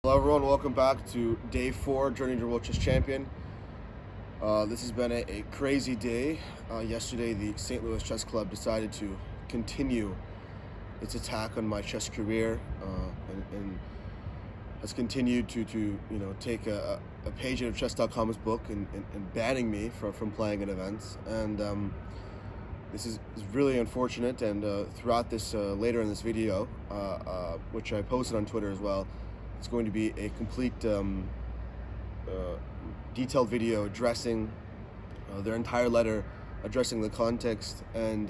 Hello everyone, welcome back to day 4, Journey to World Chess Champion. This has been a crazy day. Yesterday the St. Louis Chess Club decided to continue its attack on my chess career and has continued to take a page out of chess.com's book and banning me from playing at events. And this is really unfortunate, and throughout this, later in this video, which I posted on Twitter as well, it's going to be a complete detailed video addressing their entire letter, addressing the context, and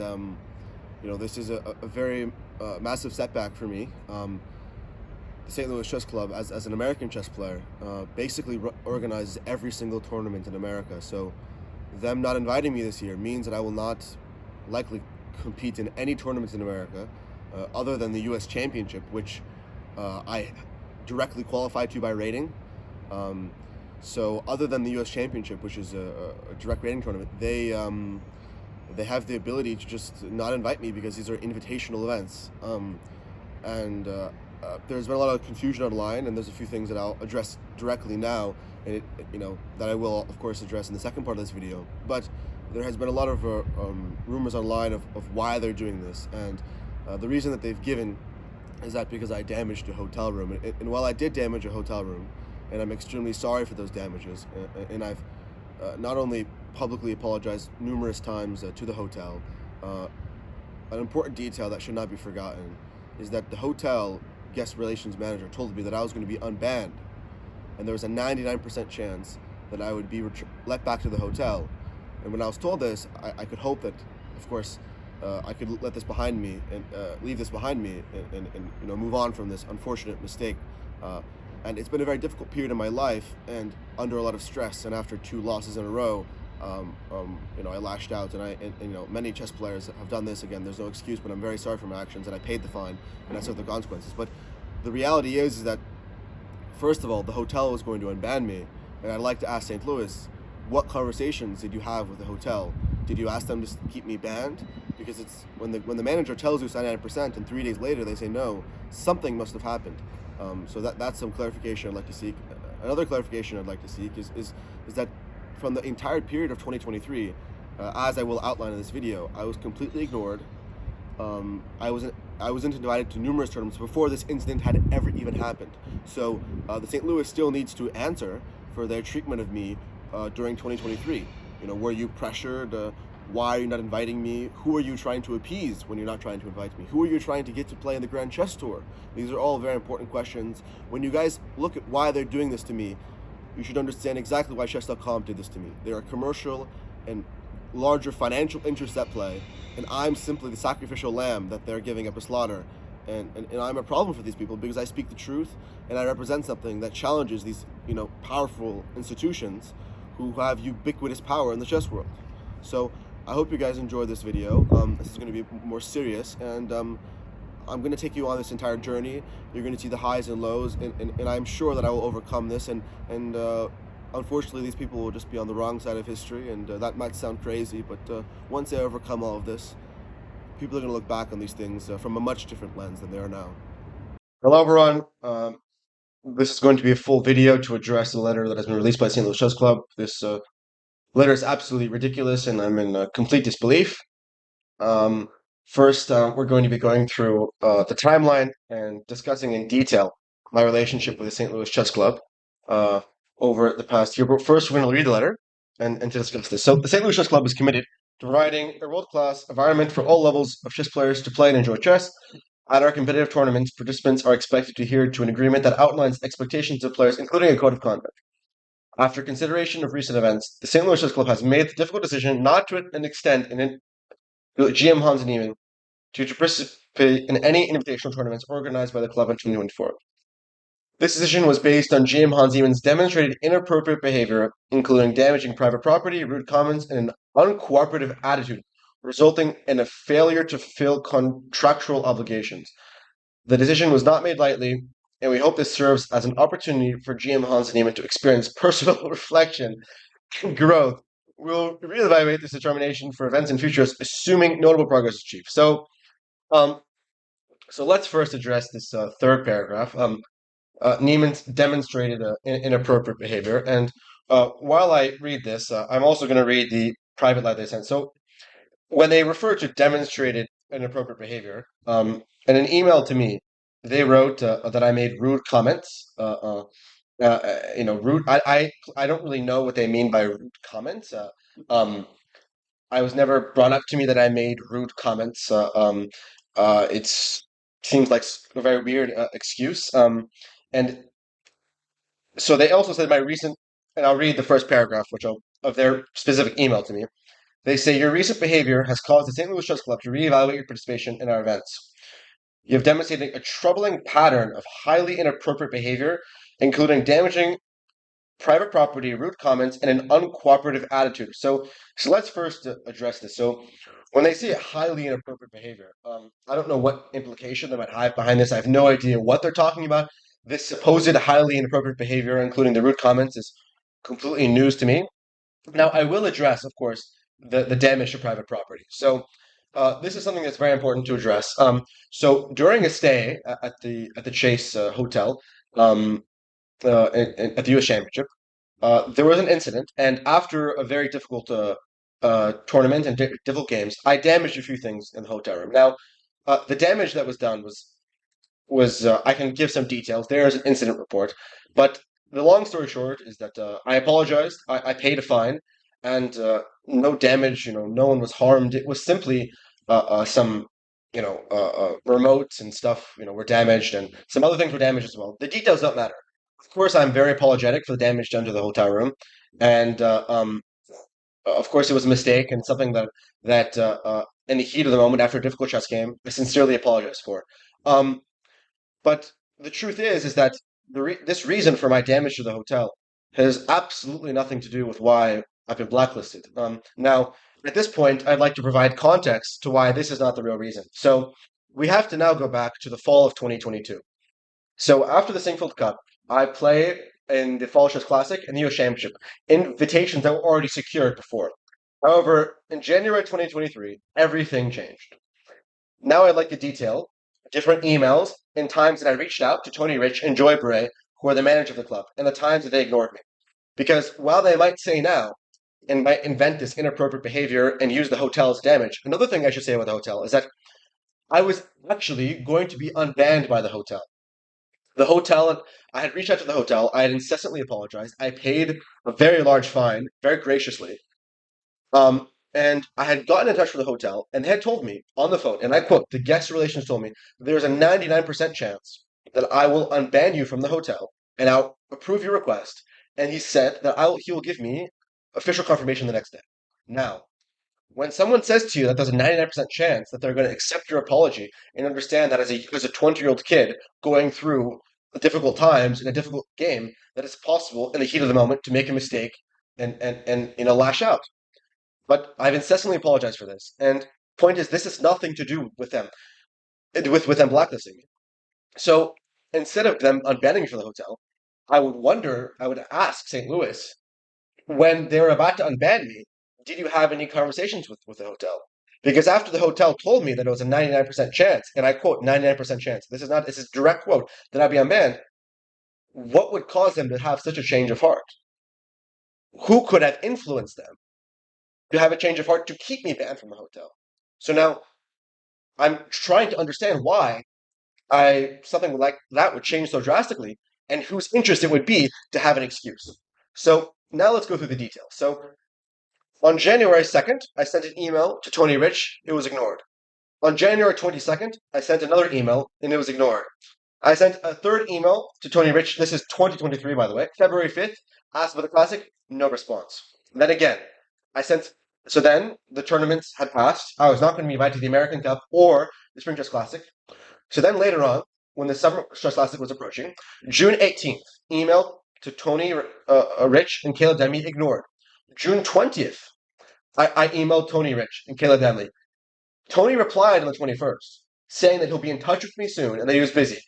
this is a very massive setback for me. The St. Louis Chess Club, as an American chess player, basically organizes every single tournament in America. So them not inviting me this year means that I will not likely compete in any tournaments in America other than the U.S. Championship, which I directly qualified to by rating. So other than the U.S. Championship, which is a direct rating tournament, they have the ability to just not invite me because these are invitational events. There's been a lot of confusion online, and there's a few things that I'll address directly now, and that I will of course address in the second part of this video. But there has been a lot of rumors online of why they're doing this, and the reason that they've given is that because I damaged a hotel room. And while I did damage a hotel room, and I'm extremely sorry for those damages, and I've not only publicly apologized numerous times to the hotel, an important detail that should not be forgotten is that the hotel guest relations manager told me that I was going to be unbanned, and there was a 99% chance that I would be let back to the hotel. And when I was told this, I could hope that, of course, I could let this behind me and leave this behind me and move on from this unfortunate mistake. And it's been a very difficult period in my life, and under a lot of stress. And after 2 losses in a row, I lashed out, and many chess players have done this. Again, there's no excuse, but I'm very sorry for my actions, and I paid the fine, and I suffered the consequences. But the reality is that, first of all, the hotel was going to unban me, and I'd like to ask St. Louis, what conversations did you have with the hotel? Did you ask them to keep me banned? Because it's when the manager tells you 99% and 3 days later they say no, something must have happened. So that's some clarification I'd like to seek. Another clarification I'd like to seek is that from the entire period of 2023, as I will outline in this video, I was completely ignored. I wasn't invited to numerous tournaments before this incident had ever even happened. So the St. Louis still needs to answer for their treatment of me during 2023. Were you pressured? Why are you not inviting me? Who are you trying to appease when you're not trying to invite me? Who are you trying to get to play in the Grand Chess Tour? These are all very important questions. When you guys look at why they're doing this to me, you should understand exactly why chess.com did this to me. There are commercial and larger financial interests at play, and I'm simply the sacrificial lamb that they're giving up to slaughter. And I'm a problem for these people because I speak the truth, and I represent something that challenges these powerful institutions who have ubiquitous power in the chess world. So I hope you guys enjoyed this video. This is going to be more serious, and I'm going to take you on this entire journey. You're going to see the highs and lows, and I'm sure that I will overcome this, and unfortunately these people will just be on the wrong side of history, and that might sound crazy, but once they overcome all of this, people are going to look back on these things from a much different lens than they are now. Hello everyone. This is going to be a full video to address the letter that has been released by St. Louis Chess Club. This letter is absolutely ridiculous, and I'm in complete disbelief. First, we're going to be going through the timeline and discussing in detail my relationship with the St. Louis Chess Club over the past year. But first, we're going to read the letter and to discuss this. So the St. Louis Chess Club is committed to providing a world-class environment for all levels of chess players to play and enjoy chess. At our competitive tournaments, participants are expected to adhere to an agreement that outlines expectations of players, including a code of conduct. After consideration of recent events, the St. Louis Chess Club has made the difficult decision not to extend GM Hans Niemann to participate in any invitational tournaments organized by the club in 2024. This decision was based on GM Hans Niemann's demonstrated inappropriate behavior, including damaging private property, rude comments, and an uncooperative attitude, resulting in a failure to fulfill contractual obligations. The decision was not made lightly, and we hope this serves as an opportunity for GM Hans Niemann to experience personal reflection and growth. We'll reevaluate this determination for events in futures, assuming notable progress is achieved. So let's first address this third paragraph. Niemann demonstrated inappropriate behavior. And while I read this, I'm also going to read the private letter they sent. So when they refer to demonstrated inappropriate behavior, in an email to me, they wrote that I made rude comments. Rude. I don't really know what they mean by rude comments. Um, I was never brought up to me that I made rude comments. It's seems like a very weird excuse. And so they also said my recent, and I'll read the first paragraph, of their specific email to me. They say your recent behavior has caused the St. Louis Chess Club to reevaluate your participation in our events. You have demonstrated a troubling pattern of highly inappropriate behavior, including damaging private property, rude comments, and an uncooperative attitude. So let's first address this. So, when they say highly inappropriate behavior, I don't know what implication they might have behind this. I have no idea what they're talking about. This supposed highly inappropriate behavior, including the rude comments, is completely news to me. Now, I will address, of course, the damage to private property. So, this is something that's very important to address. So, during a stay at the Chase Hotel, um, at the U.S. Championship, there was an incident, and after a very difficult tournament and difficult games, I damaged a few things in the hotel room. Now, the damage that was done was I can give some details. There is an incident report, but the long story short is that I apologized. I paid a fine, and no damage. No one was harmed. It was simply some remotes and stuff. Were damaged, and some other things were damaged as well. The details don't matter. Of course, I'm very apologetic for the damage done to the hotel room, and of course, it was a mistake and something that in the heat of the moment after a difficult chess game, I sincerely apologize for. Um, but the truth is that this reason for my damage to the hotel has absolutely nothing to do with why I've been blacklisted. Now, at this point, I'd like to provide context to why this is not the real reason. So we have to now go back to the fall of 2022. So after the Singfield Cup, I play in the Fall Chess Classic and the US Championship, invitations that were already secured before. However, in January 2023, everything changed. Now I'd like to detail different emails and times that I reached out to Tony Rich and Joy Bray, who are the manager of the club, and the times that they ignored me. Because while they might say now and might invent this inappropriate behavior and use the hotel as damage, another thing I should say about the hotel is that I was actually going to be unbanned by the hotel. The hotel, I had reached out to the hotel. I had incessantly apologized. I paid a very large fine, very graciously. And I had gotten in touch with the hotel, and they had told me on the phone, and I quote, the guest relations told me, there's a 99% chance that I will unban you from the hotel, and I'll approve your request. And he said that he will give me official confirmation the next day. Now, when someone says to you that there's a 99% chance that they're going to accept your apology and understand that as a 20-year-old kid going through difficult times in a difficult game, that it's possible in the heat of the moment to make a mistake and lash out. But I've incessantly apologized for this. And point is, this has nothing to do with them, with them blacklisting me. So instead of them unbanning me from the hotel, I would ask St. Louis, when they were about to unban me, did you have any conversations with the hotel? Because after the hotel told me that it was a 99% chance, and I quote 99% chance, this is direct quote, that I'd be unbanned, what would cause them to have such a change of heart? Who could have influenced them to have a change of heart to keep me banned from the hotel? So now I'm trying to understand why I something like that would change so drastically, and whose interest it would be to have an excuse. So now let's go through the details. So on January 2nd, I sent an email to Tony Rich. It was ignored. On January 22nd, I sent another email, and it was ignored. I sent a third email to Tony Rich. This is 2023, by the way. February 5th, asked for the Classic, no response. And then again, I sent. So then the tournaments had passed. I was not going to be invited to the American Cup or the Spring Chess Classic. So then later on, when the Summer Chess Classic was approaching, June 18th, email to Tony Rich and Caleb Demi ignored. June 20th, I emailed Tony Rich and Caleb Denley. Tony replied on the 21st, saying that he'll be in touch with me soon and that he was busy.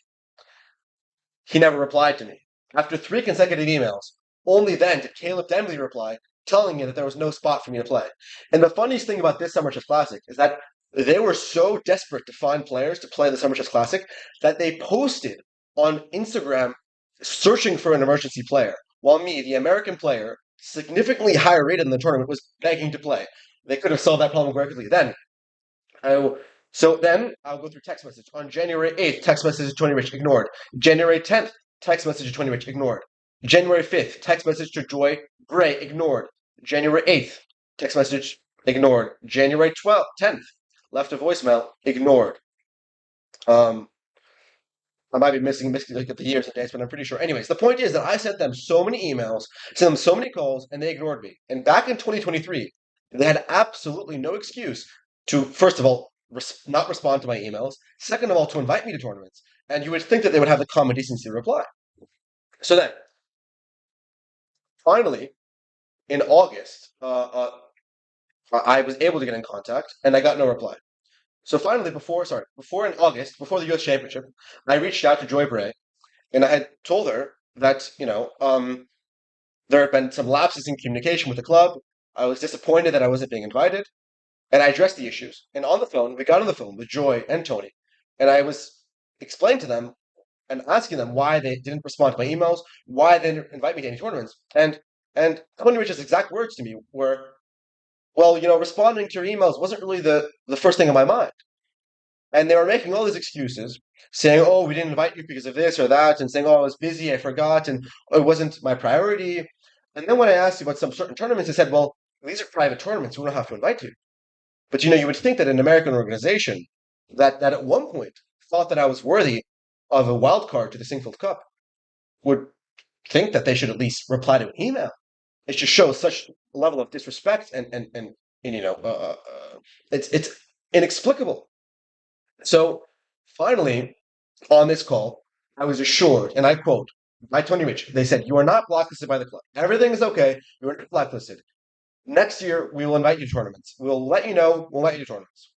He never replied to me. After 3 consecutive emails, only then did Caleb Denley reply, telling me that there was no spot for me to play. And the funniest thing about this Summer Chess Classic is that they were so desperate to find players to play the Summer Chess Classic that they posted on Instagram searching for an emergency player, while me, the American player, significantly higher rated in the tournament, was begging to play. They could have solved that problem very quickly. I, then I'll go through text message. On January 8th, text message to Tony Rich, ignored. January 10th, text message to Tony Rich, ignored. January 5th, text message to Joy Gray, ignored. January 8th, text message, ignored. January 12th, 10th, left a voicemail, ignored. I might be missing like the years and dates, but I'm pretty sure. Anyways, the point is that I sent them so many emails, sent them so many calls, and they ignored me. And back in 2023, they had absolutely no excuse to, first of all, not respond to my emails. Second of all, to invite me to tournaments. And you would think that they would have the common decency to reply. So then, finally, in August, I was able to get in contact, and I got no reply. So finally, before in August, before the U.S. Championship, I reached out to Joy Bray, and I had told her that there had been some lapses in communication with the club. I was disappointed that I wasn't being invited, and I addressed the issues. And on the phone, we got on the phone with Joy and Tony, and I was explaining to them and asking them why they didn't respond to my emails, why they didn't invite me to any tournaments. And Tony Rich's exact words to me were, "Well, responding to your emails wasn't really the first thing on my mind." And they were making all these excuses, saying, "Oh, we didn't invite you because of this or that," and saying, "Oh, I was busy, I forgot, and it wasn't my priority." And then when I asked you about some certain tournaments, they said, "Well, these are private tournaments, we don't have to invite you." But you would think that an American organization that at one point thought that I was worthy of a wild card to the Singfield Cup would think that they should at least reply to an email. It just shows such a level of disrespect and it's inexplicable. So finally, on this call, I was assured, and I quote, by Tony Rich, they said, "You are not blacklisted by the club. Everything is okay. You are not blacklisted. Next year, we will invite you to tournaments. We'll let you know. We'll let you to tournaments."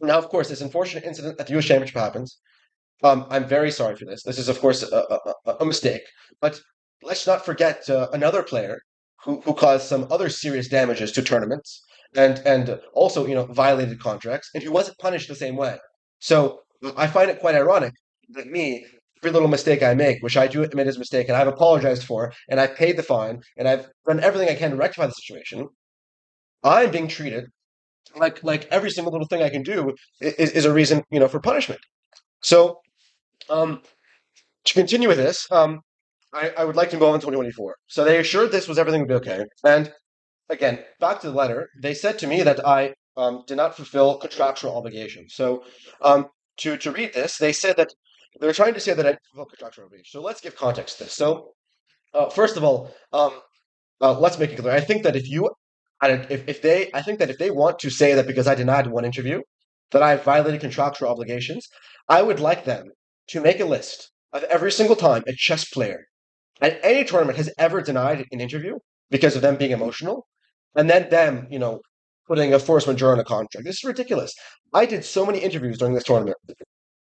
Now, of course, this unfortunate incident at the U.S. Championship happens. I'm very sorry for this. This is, of course, a mistake. But let's not forget another player who caused some other serious damages to tournaments and also, violated contracts and who wasn't punished the same way. So I find it quite ironic that me, every little mistake I make, which I do admit is a mistake, and I've apologized for, and I've paid the fine, and I've done everything I can to rectify the situation, I'm being treated like every single little thing I can do is a reason, for punishment. So um, to continue with this, I would like to go on 2024. So they assured this was everything would be okay. And again, back to the letter, they said to me that I did not fulfill contractual obligations. So to read this, they said that they're trying to say that I didn't fulfill contractual obligations. So let's give context to this. So first of all, let's make it clear. I think that I think that if they want to say that because I denied one interview that I violated contractual obligations, I would like them to make a list of every single time a chess player at any tournament has ever denied an interview because of them being emotional, and then them, putting a force majeure on a contract. This is ridiculous. I did so many interviews during this tournament,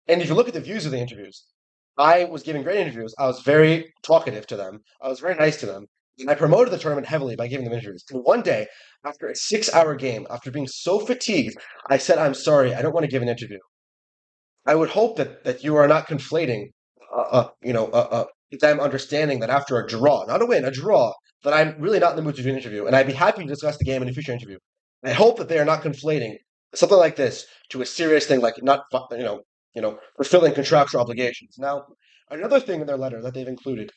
and if you look at the views of the interviews, I was giving great interviews. I was very talkative to them. I was very nice to them. And I promoted the tournament heavily by giving them interviews. And one day, after a 6-hour game, after being so fatigued, I said, "I'm sorry, I don't want to give an interview." I would hope that you are not conflating, them understanding that after a draw, not a win, a draw, that I'm really not in the mood to do an interview, and I'd be happy to discuss the game in a future interview. I hope that they are not conflating something like this to a serious thing, like not, fulfilling contractual obligations. Now, another thing in their letter that they've included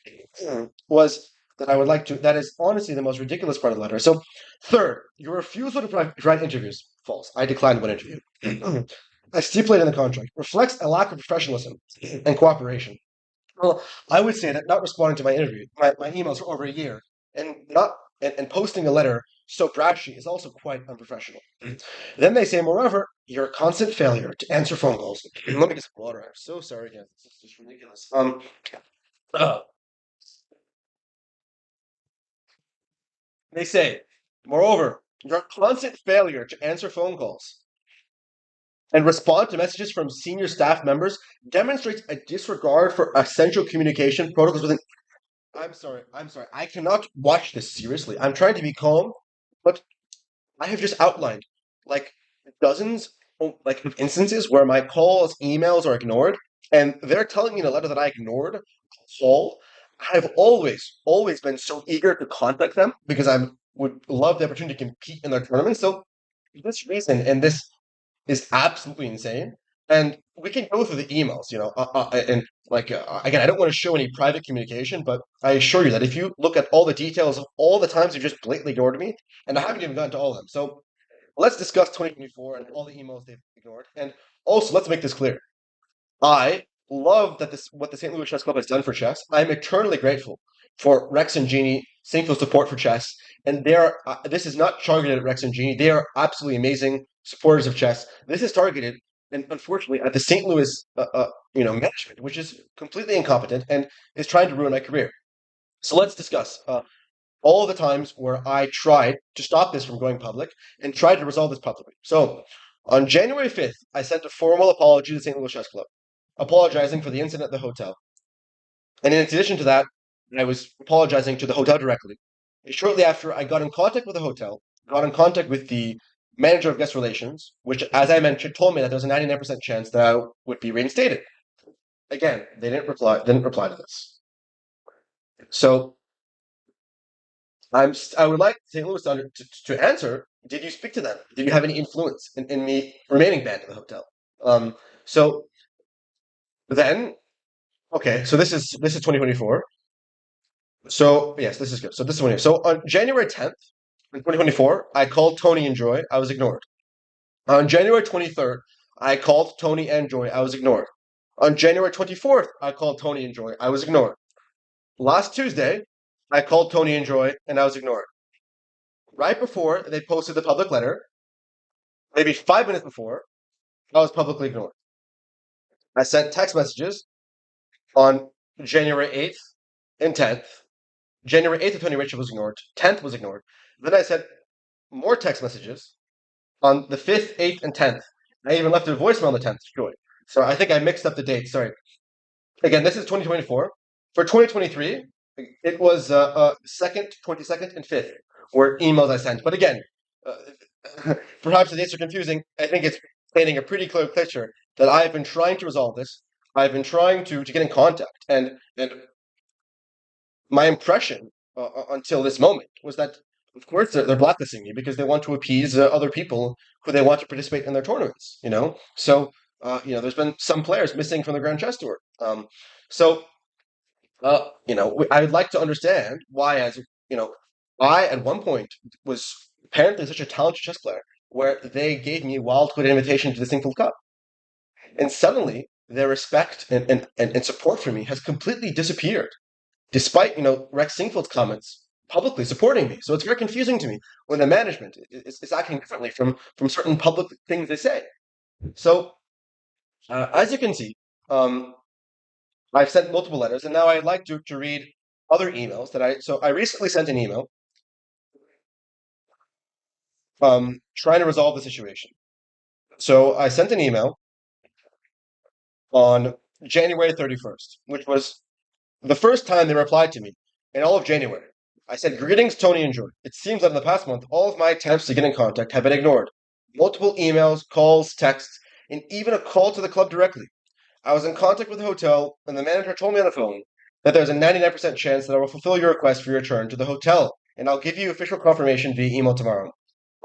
was that I would like to. That is honestly the most ridiculous part of the letter. So, third, your refusal to provide interviews, false. I declined one interview. As stipulated in the contract, reflects a lack of professionalism and cooperation. Well, I would say that not responding to my emails for over a year, and not and posting a letter so brashy is also quite unprofessional. Then they say, moreover, your constant failure to answer phone calls. Let me get some water. I'm so sorry, guys. This is just ridiculous. Uh, they say, moreover, your constant failure to answer phone calls and respond to messages from senior staff members demonstrates a disregard for essential communication protocols within. I'm sorry. I'm sorry. I cannot watch this seriously. I'm trying to be calm, but I have just outlined like dozens of instances where my calls, emails are ignored, and they're telling me in a letter that I ignored whole, I've always been so eager to contact them because I would love the opportunity to compete in their tournament. So for this reason, and this is absolutely insane. And we can go through the emails, and like again, I don't want to show any private communication, but I assure you that if you look at all the details of all the times you just blatantly ignored me, and I haven't even gotten to all of them. So let's discuss 2024 and all the emails they've ignored, and also let's make this clear. I love that this what the St. Louis Chess Club has done for chess. I'm eternally grateful for Rex and Jeannie Singfield's support for chess, and they are this is not targeted at Rex and Jeannie. They are absolutely amazing supporters of chess. This is targeted, and unfortunately, at the St. Louis management, which is completely incompetent and is trying to ruin my career. So let's discuss all the times where I tried to stop this from going public and tried to resolve this publicly. So on January 5th, I sent a formal apology to the St. Louis Chess Club, apologizing for the incident at the hotel. And in addition to that, I was apologizing to the hotel directly. And shortly after, I got in contact with the hotel, got in contact with the manager of guest relations, which, as I mentioned, told me that there was a 99% chance that I would be reinstated. Again, they didn't reply to this. So I would like St. Louis to answer. Did you speak to them? Did you have any influence in me remaining banned at the hotel? So then, okay, so this is 2024. So yes, this is good. So this is when. So on January 10th, in 2024, I called Tony and Joy. I was ignored. On January 23rd, I called Tony and Joy. I was ignored. On January 24th, I called Tony and Joy. I was ignored. Last Tuesday, I called Tony and Joy, and I was ignored. Right before they posted the public letter, maybe 5 minutes before, I was publicly ignored. I sent text messages on January 8th and 10th. January 8th, Tony Richard was ignored. 10th was ignored. Then I sent more text messages on the 5th, 8th, and 10th. I even left a voicemail on the 10th, Joy. So I think I mixed up the dates. Sorry. Again, this is 2024. For 2023, it was 2nd, 22nd, and 5th were emails I sent. But again, perhaps the dates are confusing. I think it's painting a pretty clear picture that I've been trying to resolve this. I've been trying to get in contact, and my impression until this moment was that, of course, they're blacklisting me because they want to appease other people who they want to participate in their tournaments. So there's been some players missing from the Grand Chess Tour. So I would like to understand why, as I at one point was apparently such a talented chess player, where they gave me a wildcard invitation to the Singfield Cup, and suddenly their respect and support for me has completely disappeared, despite Rex Singfield's comments publicly supporting me. So it's very confusing to me when the management is acting differently from certain public things they say. So as you can see, I've sent multiple letters, and now I'd like to read other emails that I recently sent an email trying to resolve the situation. So I sent an email on January 31st, which was the first time they replied to me in all of January. I said, "Greetings, Tony and Joy. It seems that in the past month, all of my attempts to get in contact have been ignored. Multiple emails, calls, texts, and even a call to the club directly. I was in contact with the hotel, and the manager told me on the phone that there's a 99% chance that I will fulfill your request for your return to the hotel, and I'll give you official confirmation via email tomorrow."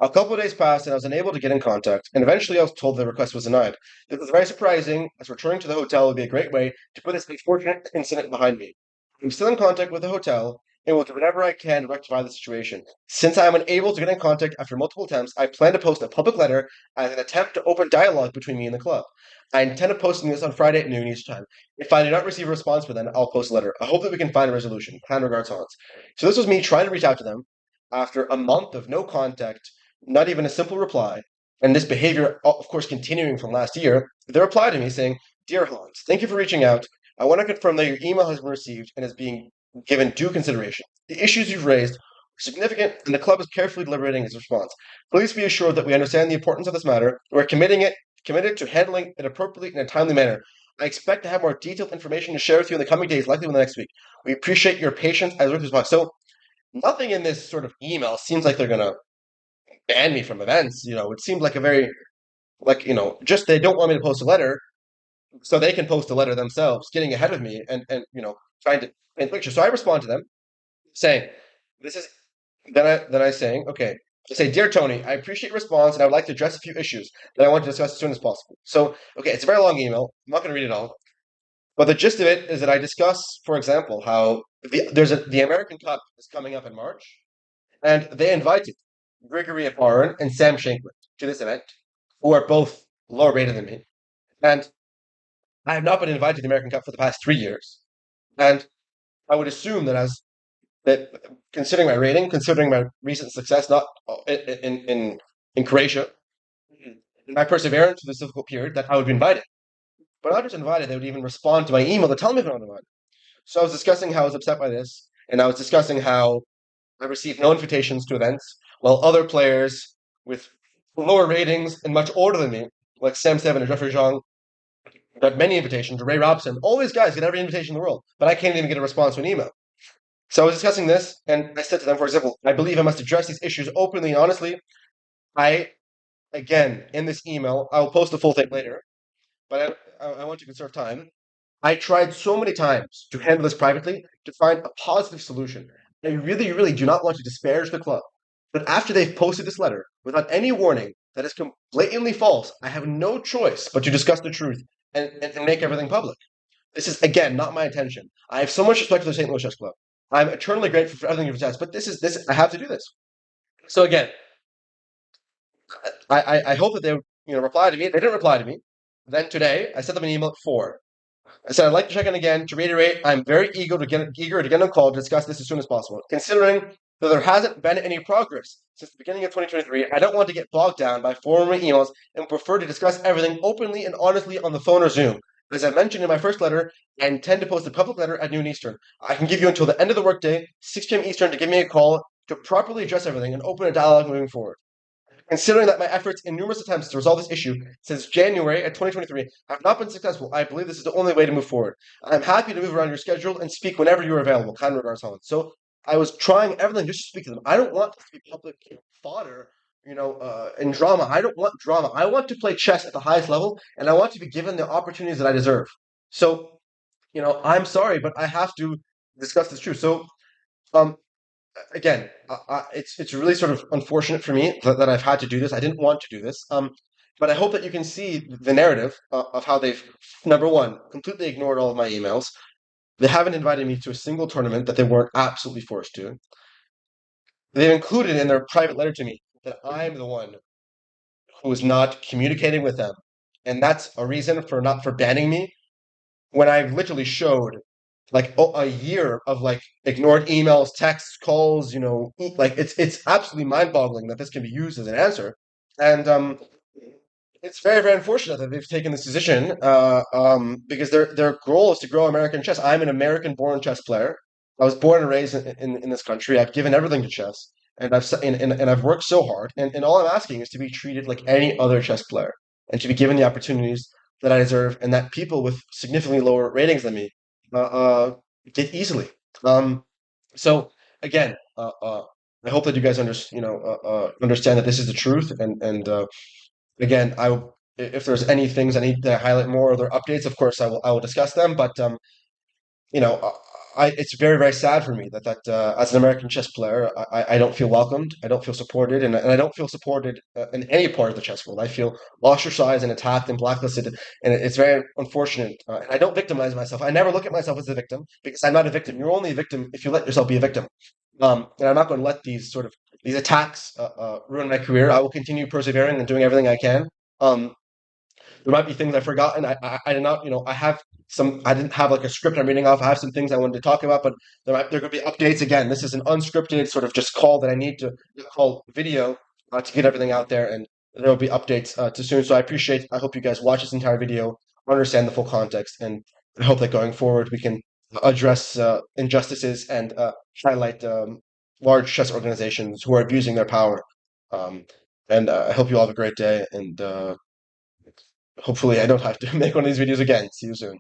A couple of days passed, and I was unable to get in contact, and eventually I was told the request was denied. This was very surprising, as returning to the hotel would be a great way to put this unfortunate incident behind me. I'm still in contact with the hotel, and will do whatever I can to rectify the situation. Since I am unable to get in contact after multiple attempts, I plan to post a public letter as an attempt to open dialogue between me and the club. I intend on posting this on Friday at noon each time. If I do not receive a response by then, I'll post a letter. I hope that we can find a resolution. Kind regards, Hans. So this was me trying to reach out to them after a month of no contact, not even a simple reply, and this behavior, of course, continuing from last year. They replied to me saying, "Dear Hans, thank you for reaching out. I want to confirm that your email has been received and is being given due consideration. The issues you've raised are significant, and the club is carefully deliberating its response. Please be assured that we understand the importance of this matter. We're committed to handling it appropriately in a timely manner. I expect to have more detailed information to share with you in the coming days, likely within the next week. We appreciate your patience as early as possible." So nothing in this sort of email seems like they're going to ban me from events. It seemed like a very, just they don't want me to post a letter. so they can post a letter themselves, getting ahead of me and trying to paint a picture. So I respond to them saying, "This is." Then I saying, "Okay." I say, "Dear Tony, I appreciate your response, and I would like to address a few issues that I want to discuss as soon as possible." So, okay, it's a very long email. I'm not going to read it all, but the gist of it is that I discuss, for example, how the American Cup is coming up in March, and they invited Grigory Aparin and Sam Shankland to this event, who are both lower rated than me. And I have not been invited to the American Cup for the past 3 years. And I would assume that considering my rating, considering my recent success, not in Croatia, and my perseverance through this difficult period, that I would be invited. But not just invited, they would even respond to my email to tell me if I'm not invited. So I was discussing how I was upset by this, and I was discussing how I received no invitations to events, while other players with lower ratings and much older than me, like Sam Seven and Jeffrey Zhang, got many invitations. Ray Robson, all these guys get every invitation in the world, but I can't even get a response to an email. So I was discussing this, and I said to them, for example, I believe I must address these issues openly and honestly. I, again, in this email, I'll post the full thing later, but I want to conserve time. I tried so many times to handle this privately to find a positive solution. I really, really do not want to disparage the club. But after they've posted this letter without any warning that is blatantly false, I have no choice but to discuss the truth and make everything public. This is, again, not my intention. I have so much respect for the St. Louis Chess Club. I'm eternally grateful for everything you've done, but this. I have to do this. So again, I hope that they reply to me. They didn't reply to me. Then today, I sent them an email at 4. I said I'd like to check in again to reiterate. I'm very eager to get on a call to discuss this as soon as possible. Considering that there hasn't been any progress since the beginning of 2023, I don't want to get bogged down by former emails and prefer to discuss everything openly and honestly on the phone or Zoom. As I mentioned in my first letter, I intend to post a public letter at noon Eastern. I can give you until the end of the workday, 6 p.m. Eastern, to give me a call to properly address everything and open a dialogue moving forward. Considering that my efforts in numerous attempts to resolve this issue since January of 2023 have not been successful, I believe this is the only way to move forward. I'm happy to move around your schedule and speak whenever you're available. Kind regards, Holland. So I was trying everything just to speak to them. I don't want this to be public fodder, and drama. I don't want drama. I want to play chess at the highest level, and I want to be given the opportunities that I deserve. So, I'm sorry, but I have to discuss this truth. So, um, again, it's really sort of unfortunate for me that I've had to do this. I didn't want to do this. But I hope that you can see the narrative of how they've, number one, completely ignored all of my emails. They haven't invited me to a single tournament that they weren't absolutely forced to. They've included in their private letter to me that I'm the one who is not communicating with them, and that's a reason for banning me when I literally showed like a year of like ignored emails, texts, calls, like it's absolutely mind-boggling that this can be used as an answer. And it's very, very unfortunate that they've taken this decision because their goal is to grow American chess. I'm an American-born chess player. I was born and raised in this country. I've given everything to chess, and I've worked so hard. And all I'm asking is to be treated like any other chess player and to be given the opportunities that I deserve, and that people with significantly lower ratings than me get easily. Um, so again, I hope that you guys understand that this is the truth, and again, if there's any things I need to highlight more or there are updates, of course I will discuss them. But you know, it's very, very sad for me that as an American chess player, I don't feel welcomed, I don't feel supported, and I don't feel supported in any part of the chess world. I feel ostracized and attacked and blacklisted, and it's very unfortunate. And I don't victimize myself. I never look at myself as a victim because I'm not a victim. You're only a victim if you let yourself be a victim. And I'm not going to let these attacks ruin my career. I will continue persevering and doing everything I can. Um, there might be things I've forgotten. I did not, I have some. I didn't have like a script I'm reading off. I have some things I wanted to talk about, but there could be updates. Again, this is an unscripted sort of just call that I need to call video to get everything out there, and there will be updates too soon. So I hope you guys watch this entire video, understand the full context, and I hope that going forward we can address injustices and highlight large chess organizations who are abusing their power. Um, and I hope you all have a great day, and hopefully I don't have to make one of these videos again. See you soon.